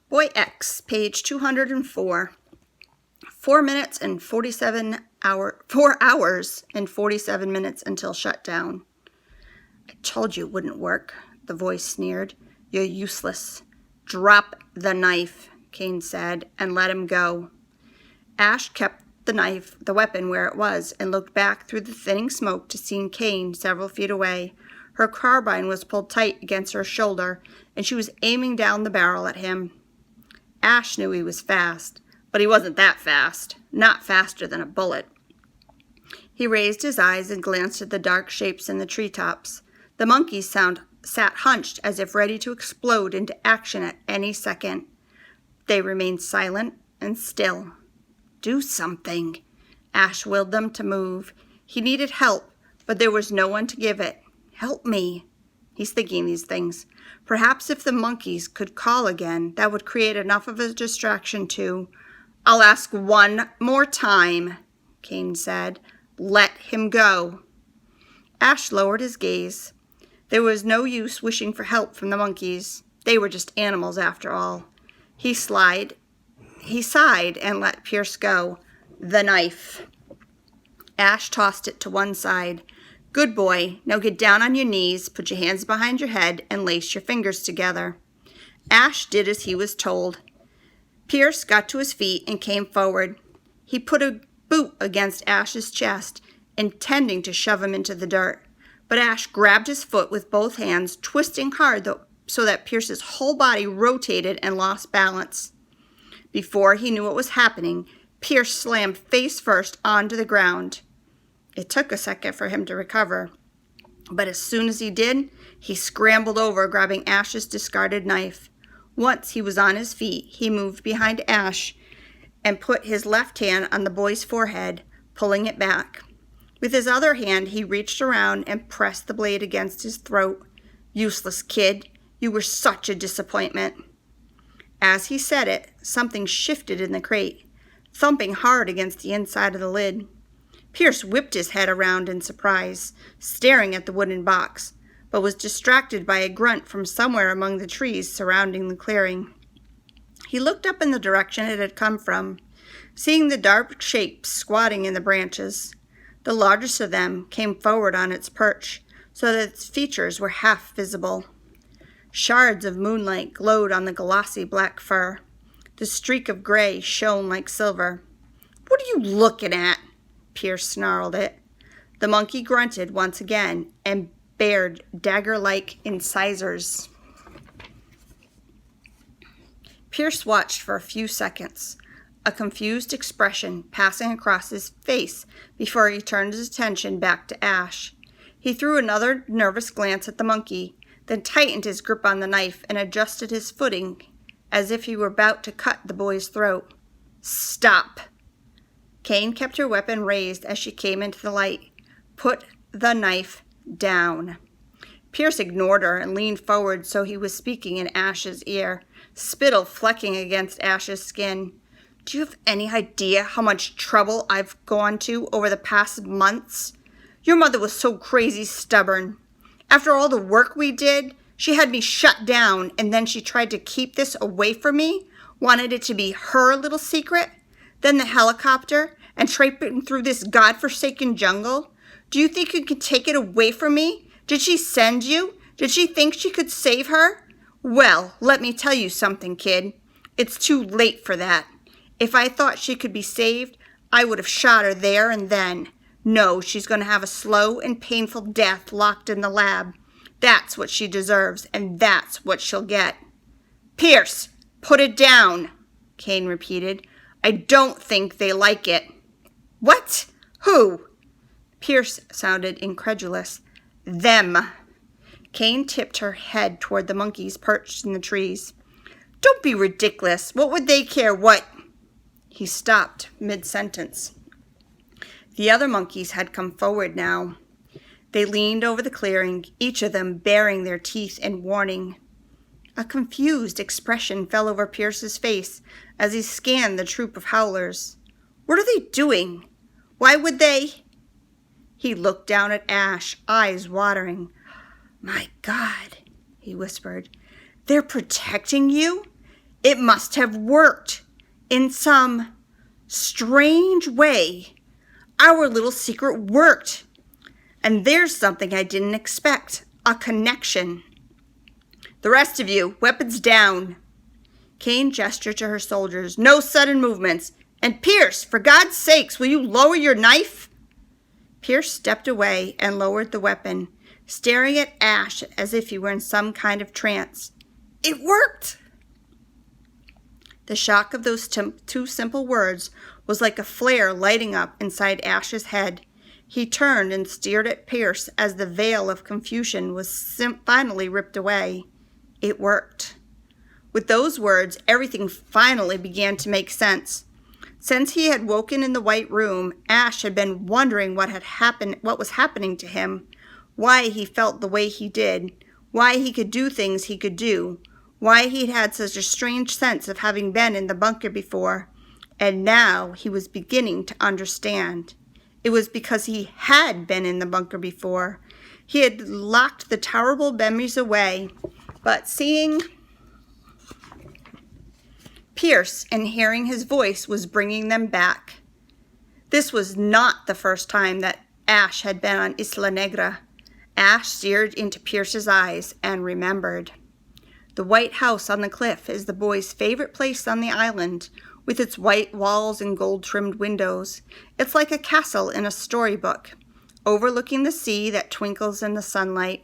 Boy X, page 204. 4 hours and 47 minutes until shutdown. I told you it wouldn't work, the voice sneered. You're useless. Drop the knife, Kane said, and let him go. Ash kept the weapon where it was, and looked back through the thinning smoke to see Kane several feet away. Her carbine was pulled tight against her shoulder, and she was aiming down the barrel at him. Ash knew he was fast, but he wasn't that fast, not faster than a bullet. He raised his eyes and glanced at the dark shapes in the treetops. The monkeys sat hunched as if ready to explode into action at any second. They remained silent and still. Do something. Ash willed them to move. He needed help, but there was no one to give it. Help me. He's thinking these things. Perhaps if the monkeys could call again, that would create enough of a distraction to... I'll ask one more time, Kane said. Let him go. Ash lowered his gaze. There was no use wishing for help from the monkeys. They were just animals after all. He sighed and let Pierce go. The knife. Ash tossed it to one side. Good boy. Now get down on your knees, put your hands behind your head, and lace your fingers together. Ash did as he was told. Pierce got to his feet and came forward. He put a boot against Ash's chest, intending to shove him into the dirt. But Ash grabbed his foot with both hands, twisting hard so that Pierce's whole body rotated and lost balance. Before he knew what was happening, Pierce slammed face first onto the ground. It took a second for him to recover, but as soon as he did, he scrambled over, grabbing Ash's discarded knife. Once he was on his feet, he moved behind Ash and put his left hand on the boy's forehead, pulling it back. With his other hand, he reached around and pressed the blade against his throat. Useless kid, you were such a disappointment. As he said it, something shifted in the crate, thumping hard against the inside of the lid. Pierce whipped his head around in surprise, staring at the wooden box, but was distracted by a grunt from somewhere among the trees surrounding the clearing. He looked up in the direction it had come from, seeing the dark shapes squatting in the branches. The largest of them came forward on its perch, so that its features were half visible. Shards of moonlight glowed on the glossy black fur. The streak of gray shone like silver. What are you looking at? Pierce snarled it. The monkey grunted once again and bared dagger-like incisors. Pierce watched for a few seconds, a confused expression passing across his face before he turned his attention back to Ash. He threw another nervous glance at the monkey, then tightened his grip on the knife and adjusted his footing as if he were about to cut the boy's throat. Stop! Kane kept her weapon raised as she came into the light. Put the knife down. Pierce ignored her and leaned forward so he was speaking in Ash's ear, spittle flecking against Ash's skin. Do you have any idea how much trouble I've gone to over the past months? Your mother was so crazy stubborn. After all the work we did, she had me shut down, and then she tried to keep this away from me, wanted it to be her little secret. Then the helicopter, and traipsing through this godforsaken jungle. Do you think you could take it away from me? Did she send you? Did she think she could save her? Well, let me tell you something, kid. It's too late for that. If I thought she could be saved, I would have shot her there and then. No, she's going to have a slow and painful death locked in the lab. That's what she deserves, and that's what she'll get. Pierce, put it down, Kane repeated. I don't think they like it. What? Who? Pierce sounded incredulous. Them. Kane tipped her head toward the monkeys perched in the trees. Don't be ridiculous. What would they care what? He stopped mid-sentence. The other monkeys had come forward now. They leaned over the clearing, each of them baring their teeth in warning. A confused expression fell over Pierce's face as he scanned the troop of howlers. What are they doing? Why would they? He looked down at Ash, eyes watering. My God, he whispered. They're protecting you? It must have worked. In some strange way, our little secret worked. And there's something I didn't expect, a connection. The rest of you, weapons down. Cain gestured to her soldiers. No sudden movements. And Pierce, for God's sakes, will you lower your knife? Pierce stepped away and lowered the weapon, staring at Ash as if he were in some kind of trance. It worked! The shock of those two simple words was like a flare lighting up inside Ash's head. He turned and stared at Pierce as the veil of confusion was finally ripped away. It worked. With those words, everything finally began to make sense. Since he had woken in the White Room, Ash had been wondering what was happening to him, why he felt the way he did, why he could do things he could do, why he'd had such a strange sense of having been in the bunker before. And now he was beginning to understand. It was because he had been in the bunker before. He had locked the terrible memories away, but seeing Pierce and hearing his voice was bringing them back. This was not the first time that Ash had been on Isla Negra. Ash stared into Pierce's eyes and remembered. The white house on the cliff is the boy's favorite place on the island, with its white walls and gold-trimmed windows. It's like a castle in a storybook, overlooking the sea that twinkles in the sunlight.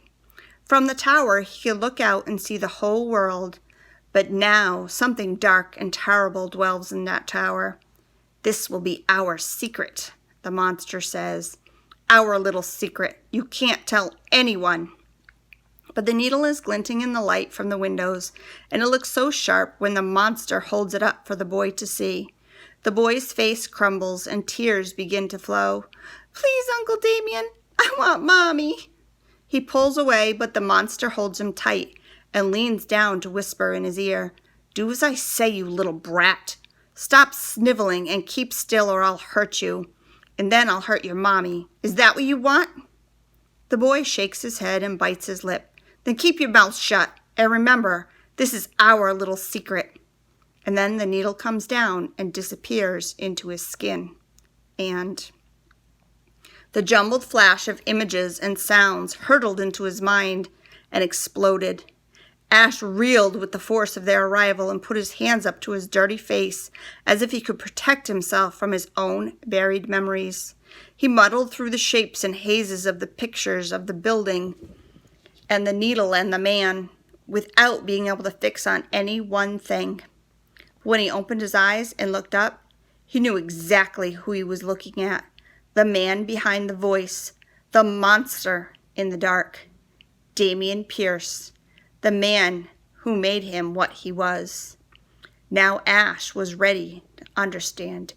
From the tower, he could look out and see the whole world. But now something dark and terrible dwells in that tower. This will be our secret, the monster says. Our little secret. You can't tell anyone. But the needle is glinting in the light from the windows, and it looks so sharp when the monster holds it up for the boy to see. The boy's face crumbles and tears begin to flow. Please, Uncle Damien, I want Mommy. He pulls away, but the monster holds him tight and leans down to whisper in his ear. Do as I say, you little brat. Stop sniveling and keep still or I'll hurt you. And then I'll hurt your mommy. Is that what you want? The boy shakes his head and bites his lip. Then keep your mouth shut. And remember, this is our little secret. And then the needle comes down and disappears into his skin. And the jumbled flash of images and sounds hurtled into his mind and exploded. Ash reeled with the force of their arrival and put his hands up to his dirty face as if he could protect himself from his own buried memories. He muddled through the shapes and hazes of the pictures of the building and the needle and the man without being able to fix on any one thing. When he opened his eyes and looked up, he knew exactly who he was looking at. The man behind the voice, the monster in the dark. Damien Pierce. The man who made him what he was. Now Ash was ready to understand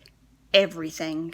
everything.